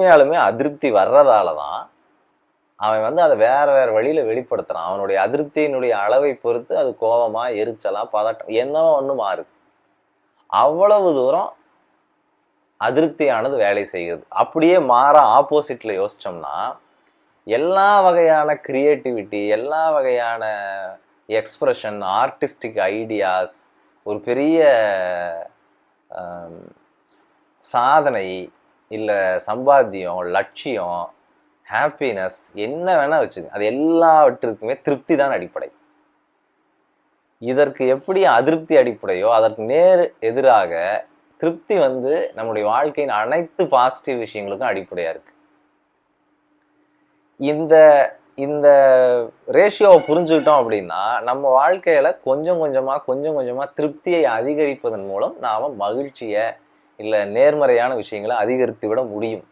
உண்மையாலுமே அதிருப்தி வர்றதால தான் அவன் வந்து அதை வேற வேற வழியில வெளிப்படுத்துறான். அவனுடைய அதிருப்தியினுடைய அளவை பொறுத்து அது கோபமா, எரிச்சலா, பதட்டம் என்னவோ ஒன்று மாறுது. அவ்வளவு தூரம் அதிருப்தியானது வேலை செய்யுது. அப்படியே மாற ஆப்போசிட்ல யோசிச்சோம்னா, எல்லா வகையான கிரியேட்டிவிட்டி, எல்லா வகையான எக்ஸ்பிரஷன், ஆர்டிஸ்டிக் ஐடியாஸ், ஒரு பெரிய சாதனை, இல்லை சம்பாத்தியம், லட்சியம், ஹாப்பினஸ், என்ன வேணா வச்சுங்க, அது எல்லாவற்றிற்குமே திருப்தி தான் அடிப்படை. இதற்கு எப்படி அதிருப்தி அடிப்படையோ அதற்கு நேர் எதிராக திருப்தி வந்து நம்முடைய வாழ்க்கையின் அனைத்து பாசிட்டிவ் விஷயங்களுக்கும் அடிப்படையா இருக்கு. இந்த இந்த ரேஷியோவை புரிஞ்சுக்கிட்டோம் அப்படின்னா நம்ம வாழ்க்கையில கொஞ்சம் கொஞ்சமா திருப்தியை அதிகரிப்பதன் மூலம் நாம மகிழ்ச்சியை இல்லை நேர்மறையான விஷயங்களை அதிகரித்து விட முடியும்.